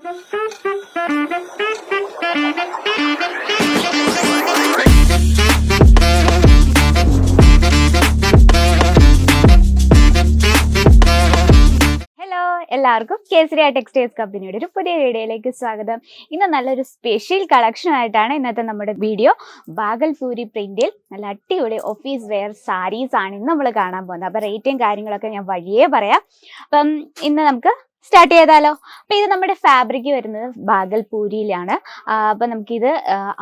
എല്ലാവർക്കും കേസരിയ ടെക്സ്റ്റൈൽസ് കമ്പനിയുടെ ഒരു പുതിയ വീഡിയോയിലേക്ക് സ്വാഗതം. ഇന്ന് നല്ലൊരു സ്പെഷ്യൽ കളക്ഷൻ ആയിട്ടാണ് ഇന്നത്തെ നമ്മുടെ വീഡിയോ. ബാഗൽപൂരി പ്രിന്റിൽ നല്ല അടിപൊളി ഓഫീസ് വെയർ സാരീസ് ആണ് ഇന്ന് നമ്മൾ കാണാൻ പോകുന്നത്. അപ്പൊ റേറ്റും കാര്യങ്ങളൊക്കെ ഞാൻ വഴിയേ പറയാം. അപ്പം ഇന്ന് നമുക്ക് സ്റ്റാർട്ട് ചെയ്താലോ. അപ്പൊ ഇത് നമ്മുടെ ഫാബ്രിക് വരുന്നത് ബാഗൽപൂരിയിലാണ്. അപ്പൊ നമുക്കിത്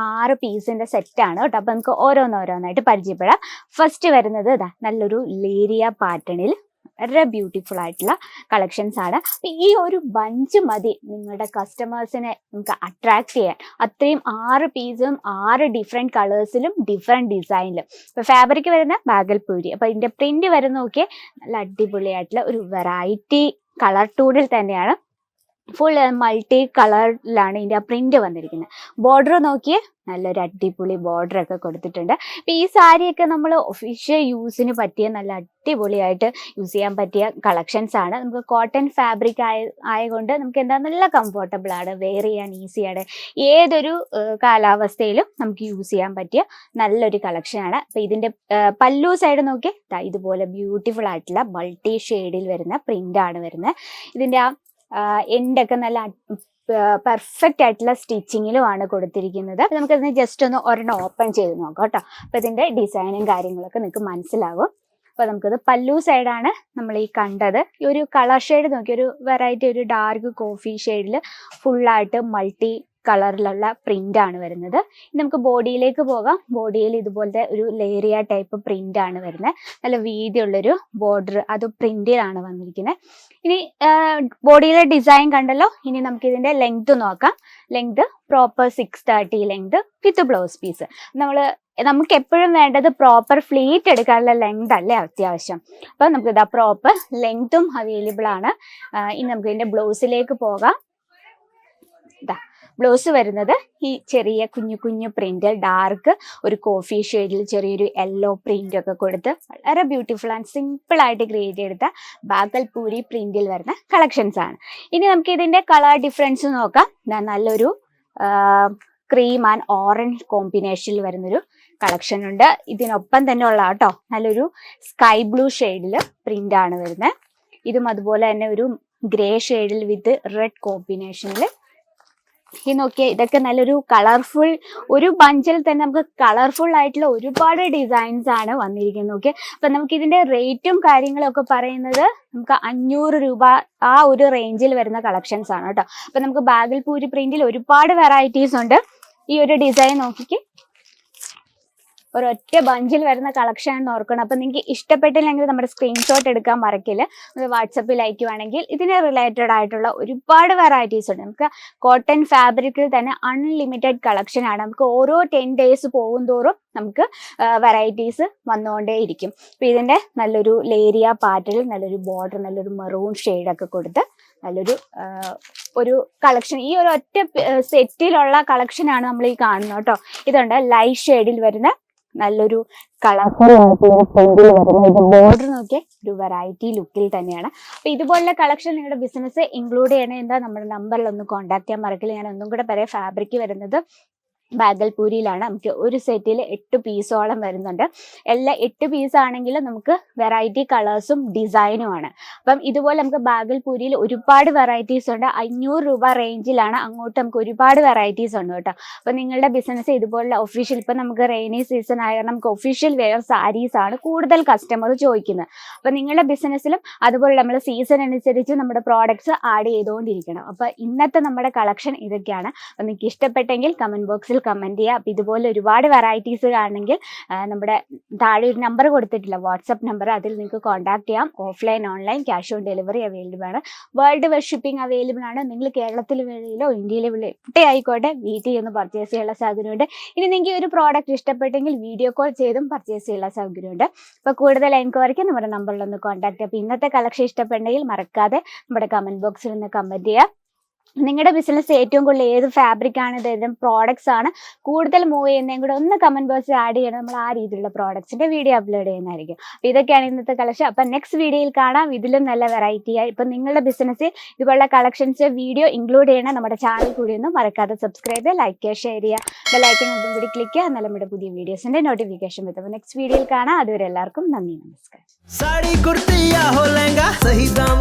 6 പീസിന്റെ സെറ്റാണ് കേട്ടോ. അപ്പൊ നമുക്ക് ഓരോന്നോരോന്നായിട്ട് പരിചയപ്പെടാം. ഫസ്റ്റ് വരുന്നത് ഇതാ നല്ലൊരു ലേരിയ പാറ്റേണിൽ വളരെ ബ്യൂട്ടിഫുൾ ആയിട്ടുള്ള കളക്ഷൻസ് ആണ്. ഈ ഒരു ബഞ്ച് മതി നിങ്ങളുടെ കസ്റ്റമേഴ്സിനെ നമുക്ക് അട്രാക്ട് ചെയ്യാൻ. അത്രയും 6 പീസും 6 ഡിഫറെന്റ് കളേഴ്സിലും ഡിഫറെന്റ് ഡിസൈനിലും. ഇപ്പൊ ഫാബ്രിക് വരുന്ന ബാഗൽപൂരി. അപ്പൊ ഇതിന്റെ പ്രിന്റ് വരുന്ന നോക്കിയേ നല്ല അടിപൊളിയായിട്ടുള്ള ഒരു വെറൈറ്റി കളർ ടൂണിൽ തന്നെയാണ്. ഫുൾ മൾട്ടി കളറിലാണ് ഇതിന്റെ പ്രിന്റ് വന്നിരിക്കുന്നത്. ബോർഡർ നോക്കിയേ നല്ലൊരു അടിപൊളി ബോർഡർ ഒക്കെ കൊടുത്തിട്ടുണ്ട്. അപ്പൊ ഈ സാരിയൊക്കെ നമ്മൾ ഒഫീഷ്യൽ യൂസിന് പറ്റിയ നല്ല അടിപൊളിയായിട്ട് യൂസ് ചെയ്യാൻ പറ്റിയ കളക്ഷൻസ് ആണ്. നമുക്ക് കോട്ടൺ ഫാബ്രിക് ആയതുകൊണ്ട് നമുക്ക് എന്താ നല്ല കംഫർട്ടബിൾ ആണ്, വെയർ ചെയ്യാൻ ഈസിയാണ്. ഏതൊരു കാലാവസ്ഥയിലും നമുക്ക് യൂസ് ചെയ്യാൻ പറ്റിയ നല്ലൊരു കളക്ഷൻ ആണ്. അപ്പൊ ഇതിന്റെ പല്ലു സൈഡ് നോക്കി ഇതുപോലെ ബ്യൂട്ടിഫുൾ ആയിട്ടുള്ള മൾട്ടി ഷെയ്ഡിൽ വരുന്ന പ്രിന്റ് ആണ് വരുന്നത്. ഇതിന്റെ എൻഡൊക്കെ നല്ല പെർഫെക്റ്റ് ആയിട്ടുള്ള സ്റ്റിച്ചിങ്ങിലും ആണ് കൊടുത്തിരിക്കുന്നത്. നമുക്കതിന് ജസ്റ്റ് ഒന്ന് ഒരെണ്ണം ഓപ്പൺ ചെയ്ത് നോക്കാം കേട്ടോ. അപ്പൊ ഇതിന്റെ ഡിസൈനും കാര്യങ്ങളൊക്കെ നിങ്ങൾക്ക് മനസ്സിലാവും. അപ്പൊ നമുക്കത് പല്ലു സൈഡാണ് നമ്മൾ ഈ കണ്ടത്. ഈ ഒരു കളർ ഷെയ്ഡ് നോക്കി ഒരു വെറൈറ്റി ഒരു ഡാർക്ക് കോഫി ഷെയ്ഡിൽ ഫുള്ളായിട്ട് മൾട്ടി കളറിലുള്ള പ്രിന്റ് ആണ് വരുന്നത്. നമുക്ക് ബോഡിയിലേക്ക് പോകാം. ബോഡിയിൽ ഇതുപോലത്തെ ഒരു ലേറിയ ടൈപ്പ് പ്രിന്റ് ആണ് വരുന്നത്. നല്ല വീതിയുള്ളൊരു ബോർഡർ അത് പ്രിന്റിലാണ് വന്നിരിക്കുന്നത്. ഇനി ബോഡിയിലെ ഡിസൈൻ കണ്ടല്ലോ. ഇനി നമുക്ക് ഇതിന്റെ ലെങ്ത് നോക്കാം. Length proper 630 length with blouse piece. നമുക്ക് എപ്പോഴും വേണ്ടത് പ്രോപ്പർ ഫ്ലീറ്റ് എടുക്കാനുള്ള ലെങ്ത് അല്ലേ അത്യാവശ്യം. അപ്പൊ നമുക്ക് ഇതാ പ്രോപ്പർ ലെങ്തും അവൈലബിൾ ആണ്. ഇനി നമുക്ക് ഇതിന്റെ ബ്ലൗസിലേക്ക് പോകാം. ഇതാ ബ്ലൗസ് വരുന്നത് ഈ ചെറിയ കുഞ്ഞു കുഞ്ഞു പ്രിന്റിൽ ഡാർക്ക് ഒരു കോഫി ഷെയ്ഡിൽ ചെറിയൊരു യെല്ലോ പ്രിന്റ് ഒക്കെ കൊടുത്ത് വളരെ ബ്യൂട്ടിഫുൾ ആൻഡ് സിമ്പിൾ ആയിട്ട് ക്രിയേറ്റ് ചെയ്തെടുത്ത ബാഗൽപൂരി പ്രിന്റിൽ വരുന്ന കളക്ഷൻസ് ആണ്. ഇനി നമുക്ക് ഇതിന്റെ കളർ ഡിഫറൻസ് നോക്കാം. നല്ലൊരു ക്രീം ആൻഡ് ഓറഞ്ച് കോമ്പിനേഷനിൽ വരുന്നൊരു കളക്ഷൻ ഉണ്ട്. ഇതിനൊപ്പം തന്നെ ഉള്ള കേട്ടോ നല്ലൊരു സ്കൈ ബ്ലൂ ഷെയ്ഡിൽ പ്രിന്റ് ആണ് വരുന്നത്. ഇതും അതുപോലെ തന്നെ ഒരു ഗ്രേ ഷെയ്ഡിൽ വിത്ത് റെഡ് കോമ്പിനേഷനിൽ. ഈ നോക്കിയേ ഇതൊക്കെ നല്ലൊരു കളർഫുൾ ഒരു ബഞ്ചിൽ തന്നെ നമുക്ക് കളർഫുൾ ആയിട്ടുള്ള ഒരുപാട് ഡിസൈൻസ് ആണ് വന്നിരിക്കുന്നത്. ഓക്കെ, അപ്പൊ നമുക്ക് ഇതിന്റെ റേറ്റും കാര്യങ്ങളും ഒക്കെ പറയുന്നത് നമുക്ക് 500 രൂപ ആ ഒരു റേഞ്ചിൽ വരുന്ന കളക്ഷൻസ് ആണ് കേട്ടോ. അപ്പൊ നമുക്ക് ബാഗൽപൂരി പ്രിന്റിൽ ഒരുപാട് വെറൈറ്റീസ് ഉണ്ട്. ഈ ഒരു ഡിസൈൻ നോക്കിക്കേ, ഒരൊറ്റ ബഞ്ചിൽ വരുന്ന കളക്ഷൻ എന്ന് ഓർക്കണം. അപ്പൊ നിങ്ങൾക്ക് ഇഷ്ടപ്പെട്ടില്ലെങ്കിൽ നമ്മുടെ സ്ക്രീൻഷോട്ട് എടുക്കാൻ മറക്കില്ല. വാട്സപ്പിൽ അയക്കുവാണെങ്കിൽ ഇതിന് റിലേറ്റഡ് ആയിട്ടുള്ള ഒരുപാട് വെറൈറ്റീസ് ഉണ്ട്. നമുക്ക് കോട്ടൺ ഫാബ്രിക്കിൽ തന്നെ അൺലിമിറ്റഡ് കളക്ഷൻ ആണ്. നമുക്ക് ഓരോ 10 ഡേയ്സ് പോകും തോറും നമുക്ക് വെറൈറ്റീസ് വന്നുകൊണ്ടേ ഇരിക്കും. അപ്പൊ ഇതിന്റെ നല്ലൊരു ലേരിയ പാറ്റേണിൽ നല്ലൊരു ബോർഡർ നല്ലൊരു മെറൂൺ ഷെയ്ഡൊക്കെ കൊടുത്ത് നല്ലൊരു ഒരു കളക്ഷൻ. ഈ ഒരു ഒറ്റ സെറ്റിലുള്ള കളക്ഷൻ ആണ് നമ്മൾ ഈ കാണുന്നത് കേട്ടോ. ഇതുണ്ട് ലൈറ്റ് ഷെയ്ഡിൽ വരുന്ന നല്ലൊരു കളർഫുൾ ഫ്രണ്ടിൽ വരുന്ന ഇത് ബോർഡർ നോക്കിയ ഒരു വെറൈറ്റി ലുക്കിൽ തന്നെയാണ്. അപ്പൊ ഇതുപോലുള്ള കളക്ഷൻ നിങ്ങളുടെ ബിസിനസ് ഇൻക്ലൂഡ് ചെയ്യണേ എന്താ നമ്മുടെ നമ്പറിൽ ഒന്ന് കോൺടാക്ട് ചെയ്യാൻ മറക്കില്ല. ഞാൻ ഒന്നും കൂടെ പറയാം, ഫാബ്രിക് വരുന്നത് ബാഗൽപൂരിയിലാണ്. നമുക്ക് ഒരു സെറ്റിൽ 8 പീസോളം വരുന്നുണ്ട്. എല്ലാ 8 പീസ് ആണെങ്കിലും നമുക്ക് വെറൈറ്റി കളേഴ്സും ഡിസൈനും ആണ്. അപ്പം ഇതുപോലെ നമുക്ക് ബാഗൽപൂരിയിൽ ഒരുപാട് വെറൈറ്റീസ് ഉണ്ട്. 500 രൂപ റേഞ്ചിലാണ്. അങ്ങോട്ട് നമുക്ക് ഒരുപാട് വെറൈറ്റീസ് ഉണ്ട് കേട്ടോ. അപ്പൊ നിങ്ങളുടെ ബിസിനസ് ഇതുപോലുള്ള ഒഫീഷ്യൽ, ഇപ്പൊ നമുക്ക് റെയിനി സീസൺ ആയ കാരണം നമുക്ക് ഒഫീഷ്യൽ വെയർ സാരീസ് ആണ് കൂടുതൽ കസ്റ്റമർ ചോദിക്കുന്നത്. അപ്പൊ നിങ്ങളുടെ ബിസിനസ്സിലും അതുപോലെ നമ്മൾ സീസൺ അനുസരിച്ച് നമ്മുടെ പ്രോഡക്ട്സ് ആഡ് ചെയ്തുകൊണ്ടിരിക്കണം. അപ്പൊ ഇന്നത്തെ നമ്മുടെ കളക്ഷൻ ഇതൊക്കെയാണ്. അപ്പൊ നിങ്ങൾക്ക് ഇഷ്ടപ്പെട്ടെങ്കിൽ കമന്റ് ബോക്സിൽ കമന്റ് ചെയ്യുക. അപ്പൊ ഇതുപോലെ ഒരുപാട് വെറൈറ്റീസ് കാണണമെങ്കിൽ നമ്മുടെ താഴെ ഒരു നമ്പർ കൊടുത്തിട്ടില്ല, വാട്സപ്പ് നമ്പർ, അതിൽ നിങ്ങൾക്ക് കോൺടാക്ട് ചെയ്യാം. Offline online cash on delivery available ആണ്. വേൾഡ് വൈഡ് ഷിപ്പിംഗ് അവൈലബിൾ ആണ്. നിങ്ങൾ കേരളത്തിൽ വെളിയിലോ ഇന്ത്യയിലെ എവിടെ ആയിക്കോട്ടെ വീട്ടിൽ നിന്ന് പർച്ചേസ് ചെയ്യാനുള്ള സൗകര്യമുണ്ട്. ഇനി നിങ്ങൾക്ക് ഒരു പ്രോഡക്റ്റ് ഇഷ്ടപ്പെട്ടെങ്കിൽ വീഡിയോ കോൾ ചെയ്തും പർച്ചേസ് ചെയ്യാനുള്ള സൗകര്യമുണ്ട്. അപ്പൊ കൂടുതൽ എൻക്വയറിക്ക് നമ്മുടെ നമ്പറിലൊന്ന് കോൺടാക്ട് ചെയ്യാം. അപ്പൊ ഇന്നത്തെ കളക്ഷൻ ഇഷ്ടപ്പെട്ടെങ്കിൽ മറക്കാതെ നമ്മുടെ കമന്റ് ബോക്സിൽ ഒന്ന് കമന്റ് ചെയ്യുക. നിങ്ങളുടെ ബിസിനസ് ഏറ്റവും കൂടുതൽ ഏത് ഫാബ്രിക് ആണ്, ഏതെങ്കിലും പ്രോഡക്ട്സ് ആണ് കൂടുതൽ മൂവ് ചെയ്യുന്നതും കൂടെ ഒന്ന് കമന്റ് ബോക്സിൽ ആഡ് ചെയ്യണം. നമ്മൾ ആ രീതിയിലുള്ള പ്രോഡക്ട്സിന്റെ വീഡിയോ അപ്ലോഡ് ചെയ്യുന്നതായിരിക്കും. അപ്പോൾ ഇതൊക്കെയാണ് ഇന്നത്തെ കളക്ഷൻ. അപ്പം നെക്സ്റ്റ് വീഡിയോയിൽ കാണാം ഇതിലും നല്ല വെറൈറ്റി ആയി. ഇപ്പം നിങ്ങളുടെ ബിസിനസ്സിൽ ഇതുപോലുള്ള കളക്ഷൻസ് വീഡിയോ ഇൻക്ലൂഡ് ചെയ്യണം. നമ്മുടെ ചാനൽ കൂടി ഒന്നും മറക്കാതെ സബ്സ്ക്രൈബ് ചെയ്യുക, ലൈക്ക് ചെയ്യുക, ഷെയർ ചെയ്യുക, ബെല്ലൈക്കൺ ഒന്നും കൂടി ക്ലിക്ക് ചെയ്യുക. എന്നാലും നമ്മുടെ പുതിയ വീഡിയോസിന്റെ നോട്ടിഫിക്കേഷൻ വരും. അപ്പോൾ നെക്സ്റ്റ് വീഡിയോയിൽ കാണാം. അതുവരെ എല്ലാവർക്കും നന്ദി, നമസ്കാരം. साड़ी कुर्ती या हो लहंगा, सही दाम